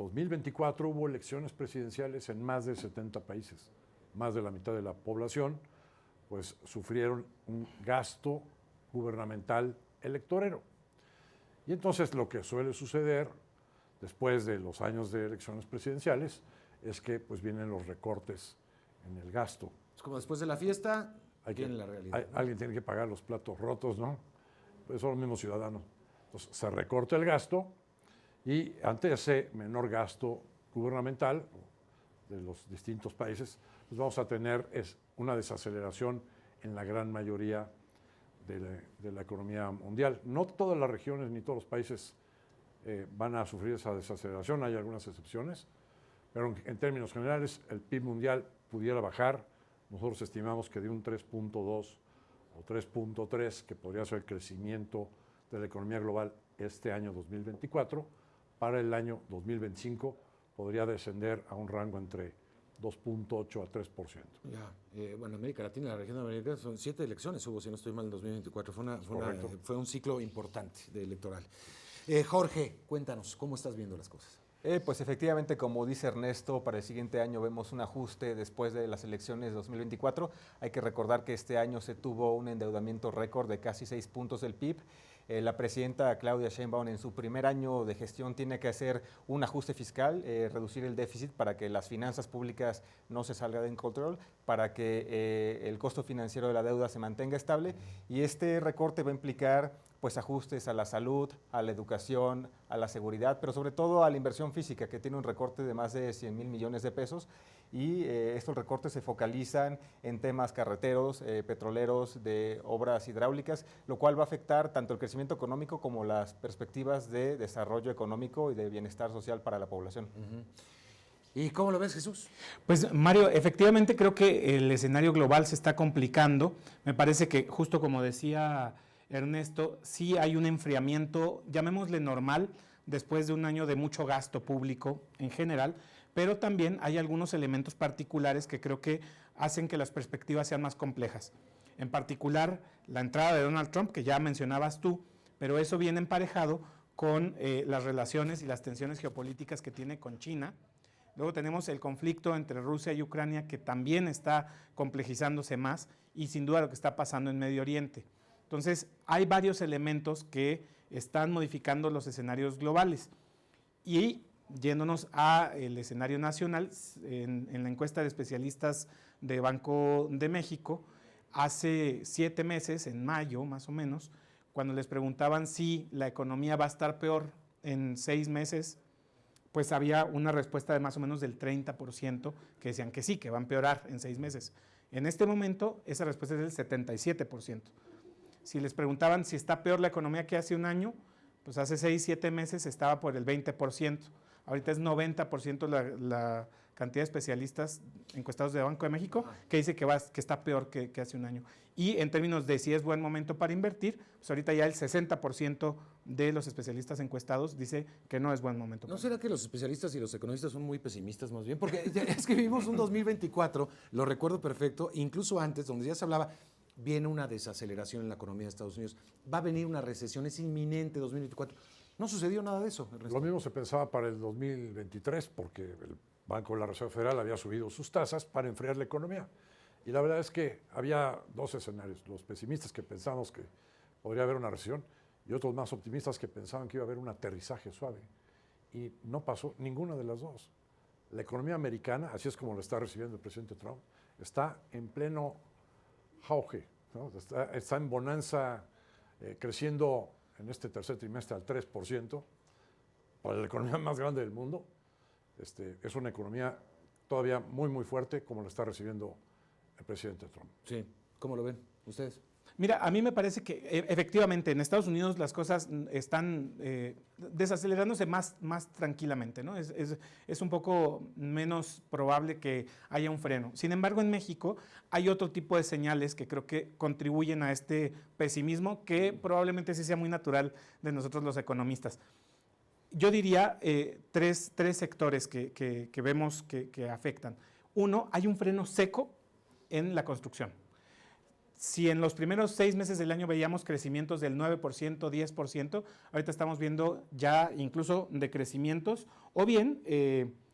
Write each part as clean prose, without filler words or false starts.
2024 hubo elecciones presidenciales en más de 70 países. Más de la mitad de la población pues sufrieron un gasto gubernamental electorero. Y entonces lo que suele suceder después de los años de elecciones presidenciales es que pues vienen los recortes en el gasto. Es como después de la fiesta, viene la realidad. ¿No? Alguien tiene que pagar los platos rotos, ¿no? Pues son los mismos ciudadanos. Entonces se recorta el gasto y ante ese menor gasto gubernamental de los distintos países, pues vamos a tener una desaceleración en la gran mayoría de la economía mundial. No todas las regiones ni todos los países van a sufrir esa desaceleración, hay algunas excepciones, pero en términos generales el PIB mundial pudiera bajar. Nosotros estimamos que de un 3.2 o 3.3, que podría ser el crecimiento de la economía global este año 2024, para el año 2025 podría descender a un rango entre 2.8 a 3%. Ya, bueno, América Latina, la región de América, son 7 elecciones hubo, si no estoy mal, en 2024. Fue un ciclo importante electoral. Jorge, cuéntanos, ¿cómo estás viendo las cosas? Pues efectivamente, como dice Ernesto, para el siguiente año vemos un ajuste después de las elecciones de 2024. Hay que recordar que este año se tuvo un endeudamiento récord de casi 6 puntos del PIB. La presidenta Claudia Sheinbaum en su primer año de gestión tiene que hacer un ajuste fiscal, reducir el déficit para que las finanzas públicas no se salgan de control, para que el costo financiero de la deuda se mantenga estable, y este recorte va a implicar pues ajustes a la salud, a la educación, a la seguridad, pero sobre todo a la inversión física, que tiene un recorte de más de 100,000 millones de pesos, y estos recortes se focalizan en temas carreteros, petroleros, de obras hidráulicas, lo cual va a afectar tanto el crecimiento económico como las perspectivas de desarrollo económico y de bienestar social para la población. ¿Y cómo lo ves, Jesús? Pues Mario, efectivamente creo que el escenario global se está complicando. Me parece que justo como decía Ernesto, sí hay un enfriamiento, llamémosle normal, después de un año de mucho gasto público en general, pero también hay algunos elementos particulares que creo que hacen que las perspectivas sean más complejas. En particular, la entrada de Donald Trump, que ya mencionabas tú, pero eso viene emparejado con las relaciones y las tensiones geopolíticas que tiene con China. Luego tenemos el conflicto entre Rusia y Ucrania, que también está complejizándose más, y sin duda lo que está pasando en Medio Oriente. Entonces, hay varios elementos que están modificando los escenarios globales. Y yéndonos al escenario nacional, en la encuesta de especialistas de Banco de México, hace 7 meses, en mayo más o menos, cuando les preguntaban si la economía va a estar peor en 6 meses, pues había una respuesta de más o menos del 30% que decían que sí, que va a empeorar en 6 meses. En este momento, esa respuesta es del 77%. Si les preguntaban si está peor la economía que hace un año, pues hace 6, 7 meses estaba por el 20%. Ahorita es 90% la cantidad de especialistas encuestados de Banco de México que dice que está peor que hace un año. Y en términos de si es buen momento para invertir, pues ahorita ya el 60% de los especialistas encuestados dice que no es buen momento. ¿No será que los especialistas y los economistas son muy pesimistas más bien? Porque es que vivimos un 2024, lo recuerdo perfecto, incluso antes, donde ya se hablaba, viene una desaceleración en la economía de Estados Unidos, va a venir una recesión, es inminente 2024. No sucedió nada de eso. Lo mismo se pensaba para el 2023, porque el Banco de la Reserva Federal había subido sus tasas para enfriar la economía. Y la verdad es que había 2 escenarios, los pesimistas que pensábamos que podría haber una recesión y otros más optimistas que pensaban que iba a haber un aterrizaje suave. Y no pasó ninguna de las dos. La economía americana, así es como lo está recibiendo el presidente Trump, está en pleno auge, ¿no? Está en bonanza, creciendo en este tercer trimestre al 3%, para la economía más grande del mundo. Es una economía todavía muy, muy fuerte, como lo está recibiendo el presidente Trump. Sí, ¿cómo lo ven ustedes? Mira, a mí me parece que efectivamente en Estados Unidos las cosas están desacelerándose más tranquilamente, ¿no? Es un poco menos probable que haya un freno. Sin embargo, en México hay otro tipo de señales que creo que contribuyen a este pesimismo que probablemente sí sea muy natural de nosotros los economistas. Yo diría tres sectores que vemos que afectan. Uno, hay un freno seco en la construcción. Si en los primeros 6 meses del año veíamos crecimientos del 9%, 10%, ahorita estamos viendo ya incluso decrecimientos o bien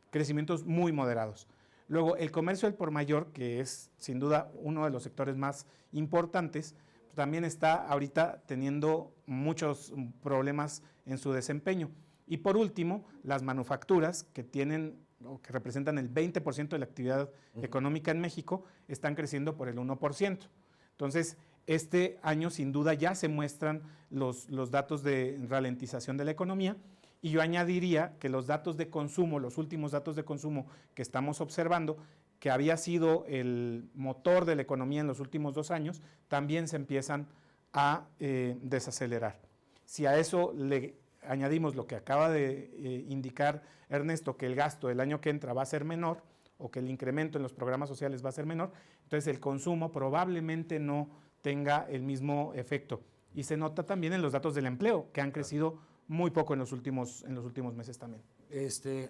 crecimientos muy moderados. Luego, el comercio al por mayor, que es sin duda uno de los sectores más importantes, también está ahorita teniendo muchos problemas en su desempeño. Y por último, las manufacturas que tienen o que representan el 20% de la actividad económica en México, están creciendo por el 1%. Entonces, este año sin duda ya se muestran los datos de ralentización de la economía, y yo añadiría que los datos de consumo, los últimos datos de consumo que estamos observando, que había sido el motor de la economía en los últimos 2 años, también se empiezan a desacelerar. Si a eso le añadimos lo que acaba de indicar Ernesto, que el gasto del año que entra va a ser menor, o que el incremento en los programas sociales va a ser menor, entonces el consumo probablemente no tenga el mismo efecto. Y se nota también en los datos del empleo, que han crecido muy poco en los últimos meses también.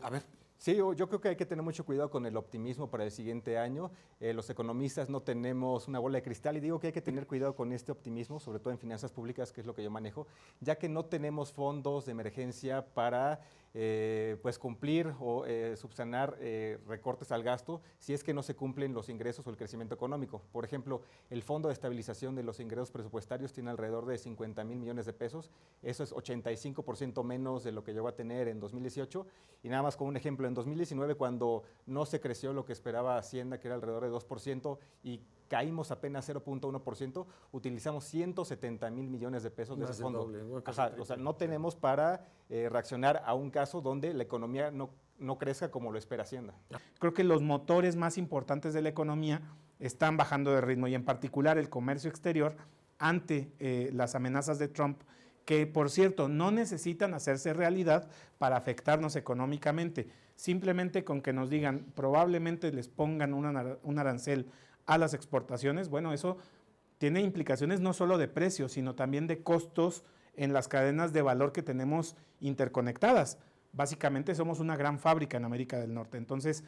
A ver. Sí, yo creo que hay que tener mucho cuidado con el optimismo para el siguiente año. Los economistas no tenemos una bola de cristal y digo que hay que tener cuidado con este optimismo, sobre todo en finanzas públicas, que es lo que yo manejo, ya que no tenemos fondos de emergencia para pues cumplir o subsanar recortes al gasto si es que no se cumplen los ingresos o el crecimiento económico. Por ejemplo, el Fondo de Estabilización de los Ingresos Presupuestarios tiene alrededor de 50,000 millones de pesos. Eso es 85% menos de lo que llegó a tener en 2018. Y nada más como un ejemplo, en 2019, cuando no se creció lo que esperaba Hacienda, que era alrededor de 2%, y caímos apenas 0.1%, utilizamos 170,000 millones de pesos de ese fondo. O sea, no tenemos para reaccionar a un caso donde la economía no crezca como lo espera Hacienda. Creo que los motores más importantes de la economía están bajando de ritmo, y en particular el comercio exterior ante las amenazas de Trump, que por cierto no necesitan hacerse realidad para afectarnos económicamente. Simplemente con que nos digan, probablemente les pongan un arancel a las exportaciones, bueno, eso tiene implicaciones no solo de precios, sino también de costos en las cadenas de valor que tenemos interconectadas. Básicamente somos una gran fábrica en América del Norte. Entonces,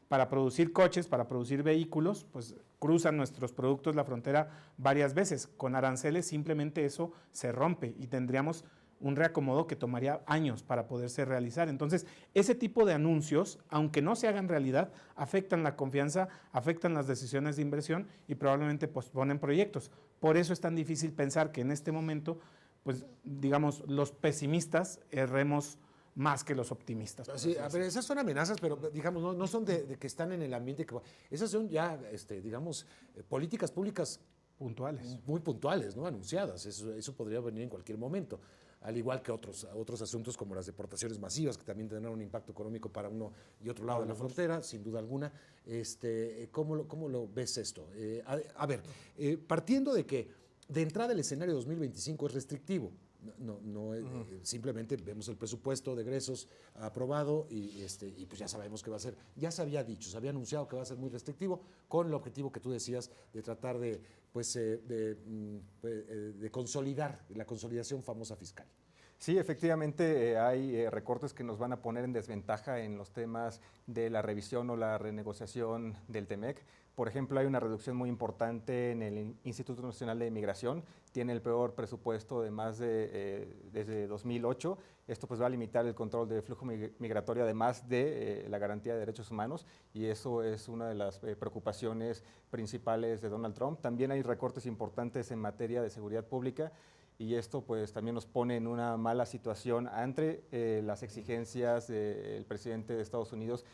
para producir coches, para producir vehículos, pues cruzan nuestros productos la frontera varias veces. Con aranceles simplemente eso se rompe y tendríamos un reacomodo que tomaría años para poderse realizar. Entonces, ese tipo de anuncios, aunque no se hagan realidad, afectan la confianza, afectan las decisiones de inversión y probablemente posponen proyectos. Por eso es tan difícil pensar que en este momento, pues digamos, los pesimistas erremos más que los optimistas. Sí, a ver, esas son amenazas, pero digamos, no son de que están en el ambiente. Esas son ya, digamos, políticas públicas puntuales. Muy puntuales, ¿no? Anunciadas. Eso podría venir en cualquier momento. Al igual que otros asuntos como las deportaciones masivas, que también tendrán un impacto económico para uno y otro lado de la frontera, sin duda alguna. ¿Cómo lo ves esto? A ver, partiendo de que de entrada el escenario 2025 es restrictivo. Simplemente vemos el presupuesto de egresos aprobado y pues ya sabemos que va a ser, ya se había dicho, se había anunciado que va a ser muy restrictivo, con el objetivo que tú decías de tratar de consolidar la consolidación famosa fiscal. Sí, efectivamente hay recortes que nos van a poner en desventaja en los temas de la revisión o la renegociación del TEMEC. Por ejemplo, hay una reducción muy importante en el Instituto Nacional de Migración. Tiene el peor presupuesto desde 2008. Esto pues va a limitar el control del flujo migratorio, además de la garantía de derechos humanos, y eso es una de las preocupaciones principales de Donald Trump. También hay recortes importantes en materia de seguridad pública, y esto pues también nos pone en una mala situación ante las exigencias del presidente de Estados Unidos